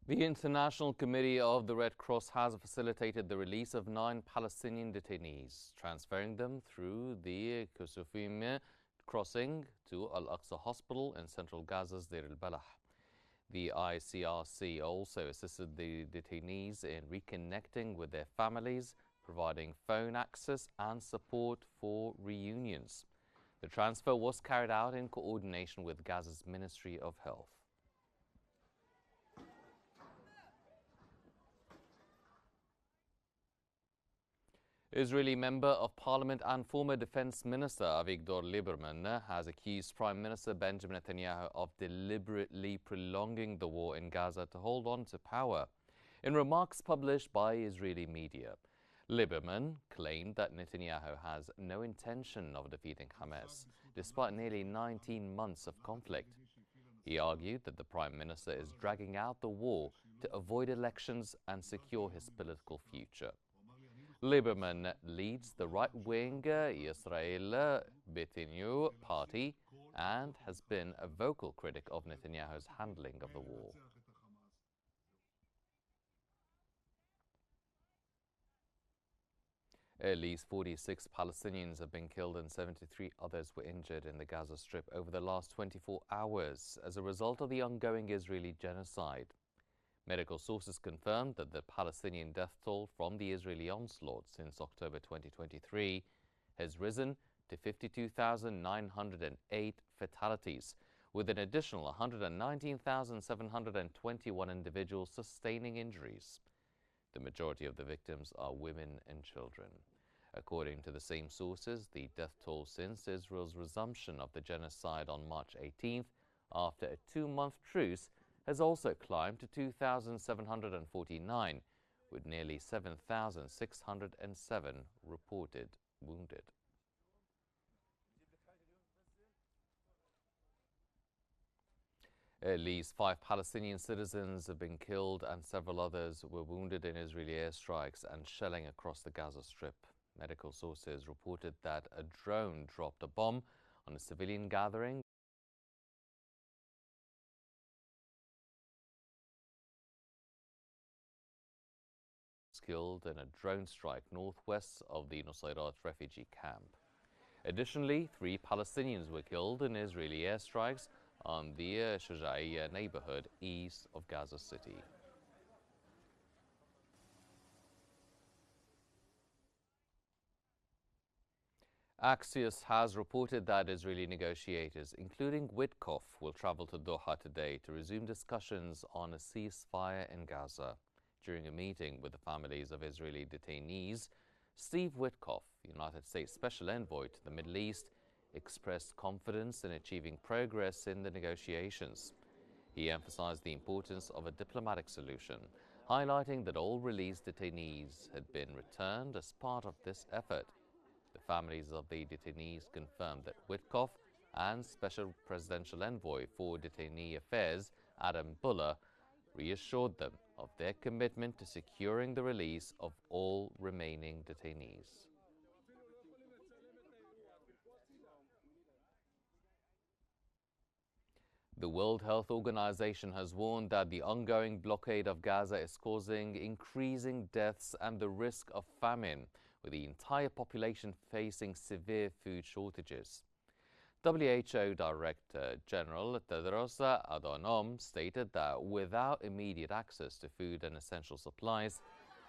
The International Committee of the Red Cross has facilitated the release of 9 Palestinian detainees, transferring them through the Kusufim crossing to Al-Aqsa Hospital in central Gaza's Deir al-Balah. The ICRC also assisted the detainees in reconnecting with their families, providing phone access and support for reunions. The transfer was carried out in coordination with Gaza's Ministry of Health. Israeli Member of Parliament and former Defense Minister Avigdor Lieberman has accused Prime Minister Benjamin Netanyahu of deliberately prolonging the war in Gaza to hold on to power. In remarks published by Israeli media, Lieberman claimed that Netanyahu has no intention of defeating Hamas, despite nearly 19 months of conflict. He argued that the Prime Minister is dragging out the war to avoid elections and secure his political future. Lieberman leads the right-wing Israel Beitenu party and has been a vocal critic of Netanyahu's handling of the war. At least 46 Palestinians have been killed and 73 others were injured in the Gaza Strip over the last 24 hours as a result of the ongoing Israeli genocide. Medical sources confirmed that the Palestinian death toll from the Israeli onslaught since October 2023 has risen to 52,908 fatalities, with an additional 119,721 individuals sustaining injuries. The majority of the victims are women and children. According to the same sources, the death toll since Israel's resumption of the genocide on March 18th, after a 2-month truce, has also climbed to 2,749, with nearly 7,607 reported wounded. At least 5 Palestinian citizens have been killed and several others were wounded in Israeli airstrikes and shelling across the Gaza Strip. Medical sources reported that a drone dropped a bomb on a civilian gathering killed in a drone strike northwest of the Nusayrat refugee camp. Additionally, 3 Palestinians were killed in Israeli airstrikes on the Shuja'iyya neighborhood east of Gaza City. Axios has reported that Israeli negotiators, including Witkoff, will travel to Doha today to resume discussions on a ceasefire in Gaza. During a meeting with the families of Israeli detainees, Steve Witkoff, United States Special Envoy to the Middle East, expressed confidence in achieving progress in the negotiations. He emphasized the importance of a diplomatic solution, highlighting that all released detainees had been returned as part of this effort. The families of the detainees confirmed that Witkoff and Special Presidential Envoy for Detainee Affairs, Adam Buller, reassured them of their commitment to securing the release of all remaining detainees. The World Health Organization has warned that the ongoing blockade of Gaza is causing increasing deaths and the risk of famine, with the entire population facing severe food shortages. WHO Director General Tedros Adhanom stated that without immediate access to food and essential supplies,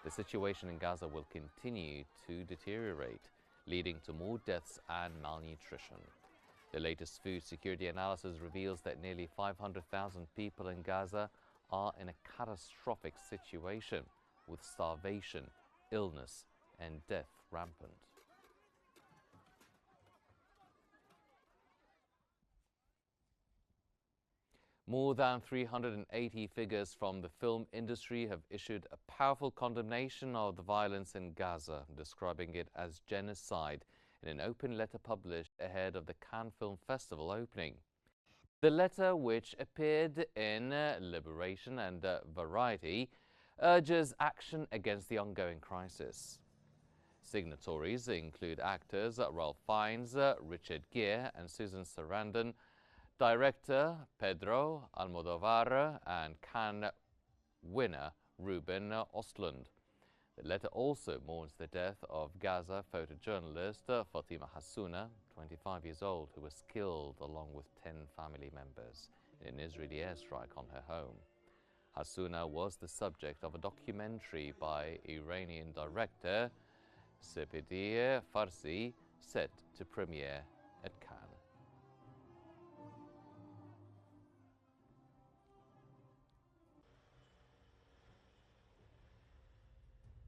the situation in Gaza will continue to deteriorate, leading to more deaths and malnutrition. The latest food security analysis reveals that nearly 500,000 people in Gaza are in a catastrophic situation, with starvation, illness, and death rampant. More than 380 figures from the film industry have issued a powerful condemnation of the violence in Gaza, describing it as genocide in an open letter published ahead of the Cannes Film Festival opening. The letter, which appeared in Liberation and Variety, urges action against the ongoing crisis. Signatories include actors Ralph Fiennes, Richard Gere and Susan Sarandon, director Pedro Almodovar and Cannes winner Ruben Ostlund. The letter also mourns the death of Gaza photojournalist Fatima Hassouna, 25 years old, who was killed along with 10 family members in an Israeli airstrike on her home. Hassouna was the subject of a documentary by Iranian director Sepideh Farsi, set to premiere